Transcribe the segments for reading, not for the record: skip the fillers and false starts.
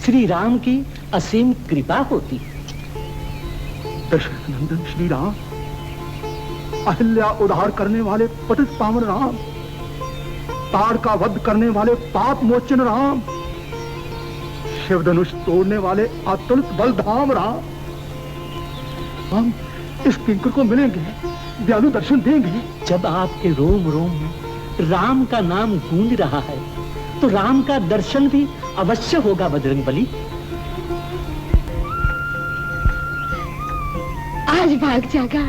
श्री राम की असीम कृपा होती है। दशरथ नंदन श्री राम, अहिल्या उद्धार करने वाले पतित पावन राम, ताड़ का वध करने वाले पाप मोचन राम, शिव धनुष तोड़ने वाले अतुलित बलधाम राम, हम इस किंकर को मिलेंगे, दयालु दर्शन देंगे। जब आपके रोम रोम में राम का नाम गूंज रहा है तो राम का दर्शन भी अवश्य होगा बजरंगबली। आज भाग जागा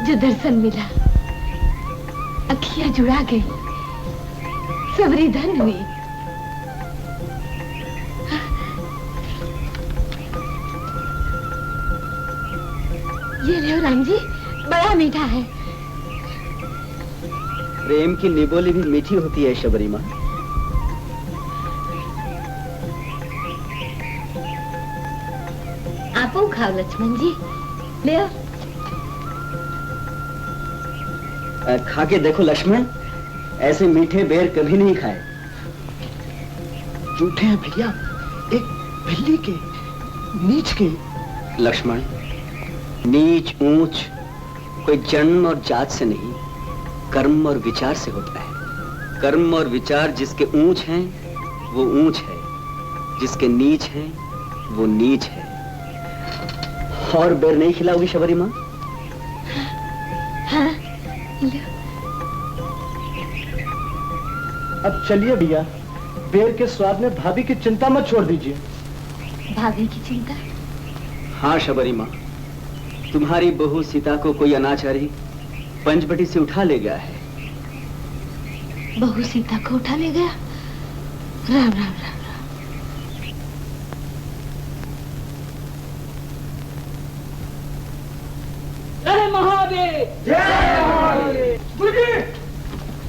जो दर्शन मिला, अखियां जुड़ा गई, सबरी धन हुई। ये लो राम जी, बड़ा मीठा है। प्रेम की निबोली भी मीठी होती है शबरी माँ। आपो खाओ लक्ष्मण जी, ले आओ। खा के देखो लक्ष्मण, ऐसे मीठे बेर कभी नहीं खाए। झूठे हैं भैया, एक बिल्ली के, नीच के। लक्ष्मण, नीच ऊंच कोई जन्म और जात से नहीं, कर्म और विचार से होता है। कर्म और विचार जिसके ऊंच हैं वो ऊंच है, जिसके नीच हैं वो नीच है। और बेर नहीं खिलाओगी शबरी माँ? हाँ, अब चलिए भैया, बेर के स्वाद में भाभी की चिंता मत छोड़ दीजिए। भाभी की चिंता? हाँ शबरी माँ, तुम्हारी बहू सीता को कोई अनाचारी पंचवटी से उठा ले गया है। बहू सीता को उठा ले गया? राम राम राम राम। जय महादेव, जय महादेव। गुरुजी,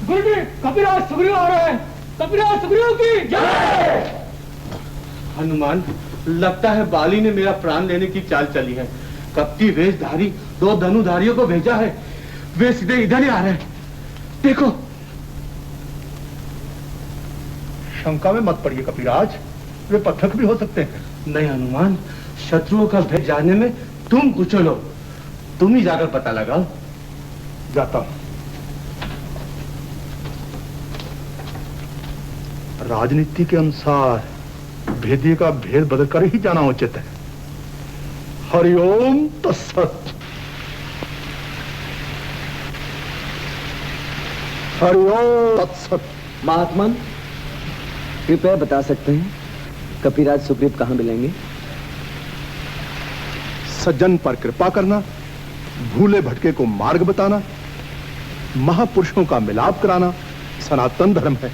गुरुजी, कपिराज सुग्रीव आ रहे हैं। कपिराज सुग्रीव की जय। हनुमान, लगता है बाली ने मेरा प्राण लेने की चाल चली है। कपटी वेशधारी 2 धनुधारियों को भेजा है, वे सीधे इधर ही आ रहे हैं। देखो। शंका में मत पड़िए कपिराज, वे पथक भी हो सकते हैं। नहीं हनुमान, शत्रुओं का भय जानने में तुम कुचलो, तुम ही जाकर पता लगाओ। जाता हूं। राजनीति के अनुसार भेदिए का भेद बदल कर ही जाना उचित है। हरिओम तत्सत। हरिओम तत्सत। महात्मन, कृपया बता सकते हैं कपिराज सुग्रीव कहाँ मिलेंगे? सज्जन पर कृपा करना, भूले भटके को मार्ग बताना, महापुरुषों का मिलाप कराना सनातन धर्म है।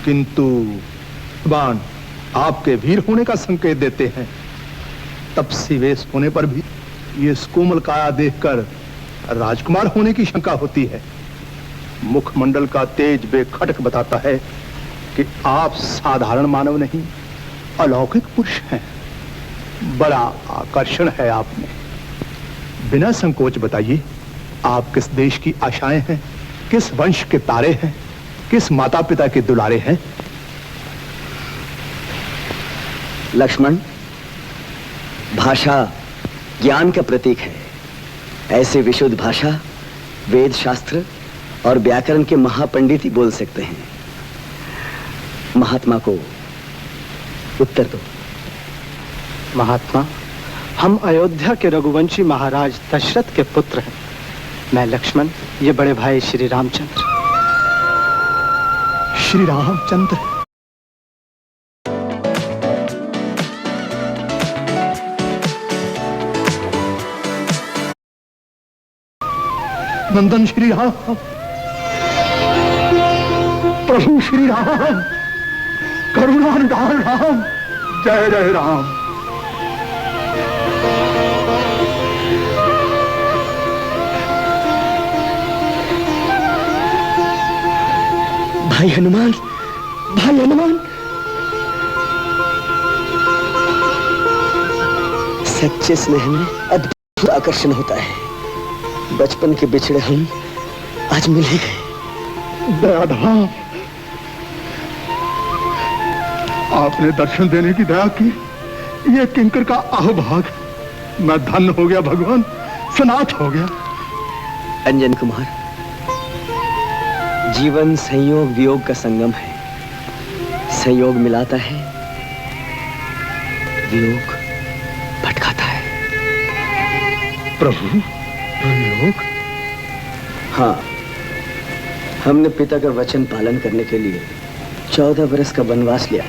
किंतु बाण आपके वीर होने का संकेत देते हैं। तपसी वेश होने पर भी ये कोमल काया देखकर राजकुमार होने की शंका होती है। मुखमंडल का तेज बेखटक बताता है कि आप साधारण मानव नहीं, अलौकिक पुरुष हैं। बड़ा आकर्षण है आप में। बिना संकोच बताइए, आप किस देश की आशाएं हैं, किस वंश के तारे हैं, किस माता पिता के दुलारे हैं? लक्ष्मण, भाषा ज्ञान का प्रतीक है। ऐसे विशुद्ध भाषा वेद शास्त्र और व्याकरण के महापंडित ही बोल सकते हैं। महात्मा को उत्तर दो। महात्मा, हम अयोध्या के रघुवंशी महाराज दशरथ के पुत्र हैं। मैं लक्ष्मण, ये बड़े भाई श्री रामचंद्र। श्री रामचंद्र। नंदन श्री राम, प्रभु श्री राम, करुणा निधान राम, जय जय राम। भाई हनुमान, भाई हनुमान। सच्चे स्नेह में अद्भुत आकर्षण होता है। बचपन के बिछड़े हम आज मिल ही गए। दयाधाम, आपने दर्शन देने की दया की। ये किंकर का अहोभाग। मैं धन्य हो गया भगवान, सनाथ हो गया। अंजन कुमार, जीवन संयोग वियोग का संगम है। संयोग मिलाता है, वियोग भटकाता है। प्रभु, वियोग? हाँ, हमने पिता का वचन पालन करने के लिए 14 वर्ष का वनवास लिया।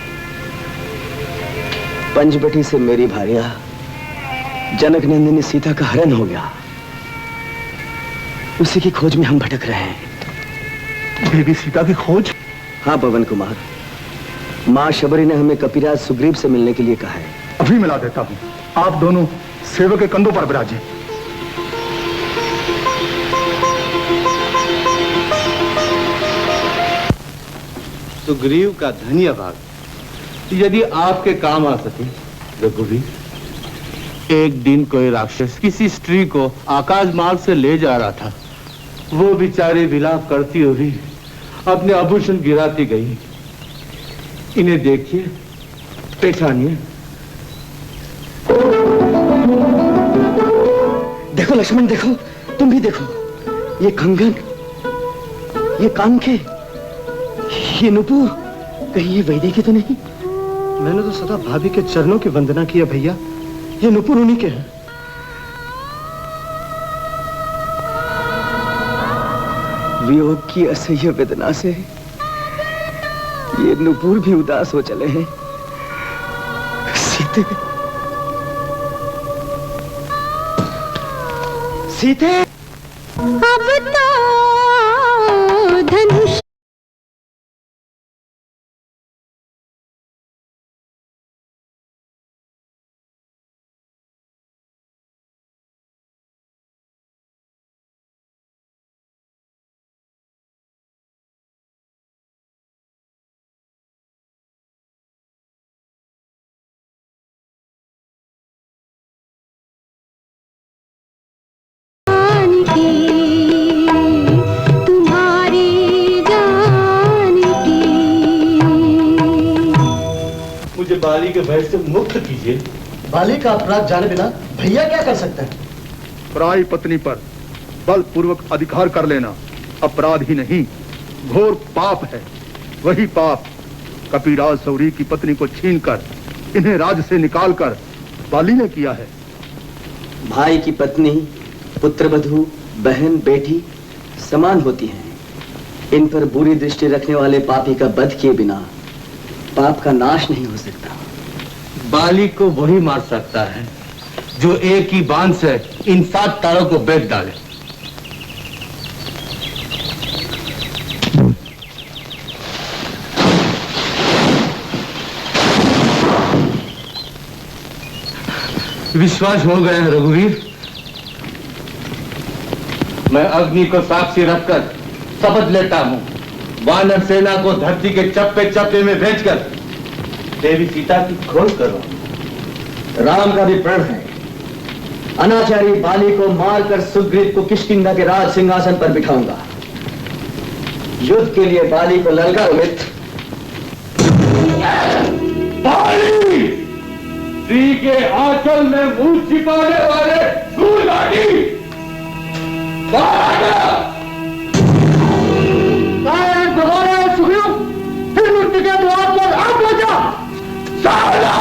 पंचवटी से मेरी भार्या जनक नंदिनी सीता का हरण हो गया। उसी की खोज में हम भटक रहे हैं। देवी सीता की खोज? हाँ पवन कुमार, माँ शबरी ने हमें कपिराज सुग्रीव से मिलने के लिए कहा है। अभी मिला देता हूँ। आप दोनों सेवक के कंधों पर विराजे। सुग्रीव का धन्यवाद। यदि आपके काम आ सके रघुवीर। एक दिन कोई राक्षस किसी स्त्री को आकाश मार्ग से ले जा रहा था। वो बेचारी विलाप करती हुई अपने आभूषण गिराती गई। इन्हें देखिए, पहचानिए। देखो लक्ष्मण, देखो, तुम भी देखो। ये कंगन, ये कान के, ये नुपुर, कहीं ये वैदेही तो नहीं? मैंने तो सदा भाभी के चरणों की वंदना की है भैया। ये नुपुर उन्हीं के हैं। वियोग की असह्य वेदना से ये नुपुर भी उदास हो चले हैं। सीते, सीते, अब तो धनुष मुझे बाली के भय से मुक्त कीजिए। बाली का अपराध जाने बिना भैया क्या कर सकते हैं? पराई पत्नी पर बलपूर्वक अधिकार कर लेना अपराध ही नहीं, घोर पाप है। वही पाप कपिराज सौरी की पत्नी को छीनकर इन्हें राज से निकालकर बाली ने किया है। भाई की पत्नी, पुत्रवधू, बहन, बेटी समान होती हैं। इन पर बुरी दृष्टि रखने वाले पापी का वध किए बिना पाप का नाश नहीं हो सकता। बाली को वही मार सकता है जो एक ही बाण से इन 7 तारों को बेच डाले। विश्वास हो गया है रघुवीर। मैं अग्नि को साक्षी रखकर शपथ लेता हूं, वानर सेना को धरती के चप्पे चप्पे में भेजकर देवी सीता की खोज करो। राम का भी प्रण है। अनाचारी बाली को मारकर सुग्रीव को किष्किंधा के राज सिंहासन पर बिठाऊंगा। युद्ध के लिए बाली को ललकारो मित्र। बाली, स्त्री के आंचल में मुंह छिपाने वाले सूरगाड़ी, सुग्रीव, फिर मृत्यु के द्वार पर आग लगा। साला!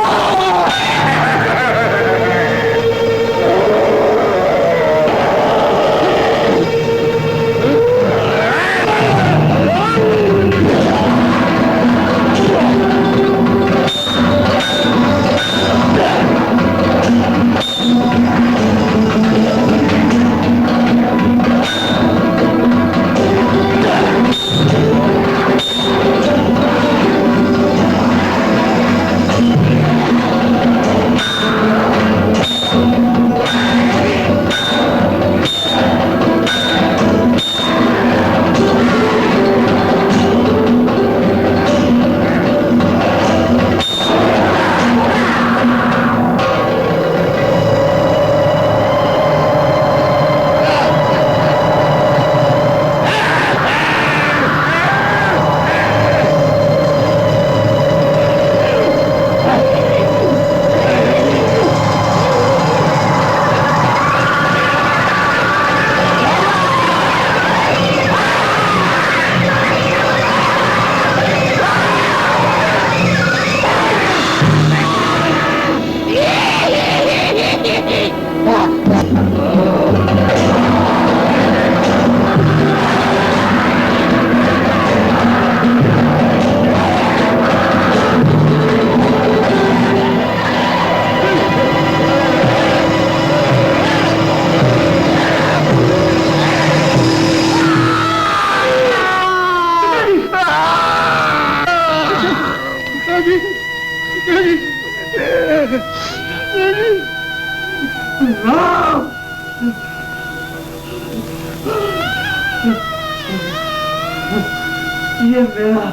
ये मेरा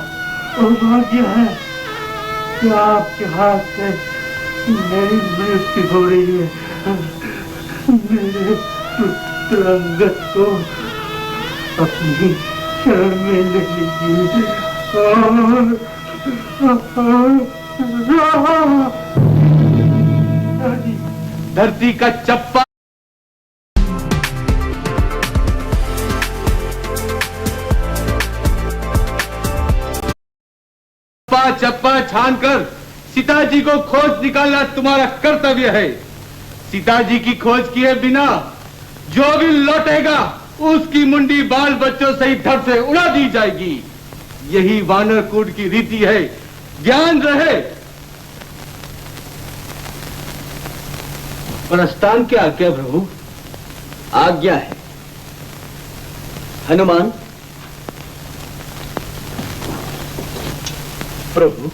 सौभाग्य है कि आपके हाथ से मेरी मृत्यु हो रही है। मेरे पुत्रंगत को अपनी शरण में ले लीजिए। धरती का चप्पा चप्पा छानकर सीताजी को खोज निकालना तुम्हारा कर्तव्य है। सीताजी की खोज किए बिना जो भी लौटेगा उसकी मुंडी बाल बच्चों सहित धड़ से उड़ा दी जाएगी। यही वानर कूट की रीति है, ध्यान रहे। प्रस्थान की आज्ञा प्रभु। आज्ञा है। हनुमान। प्रभु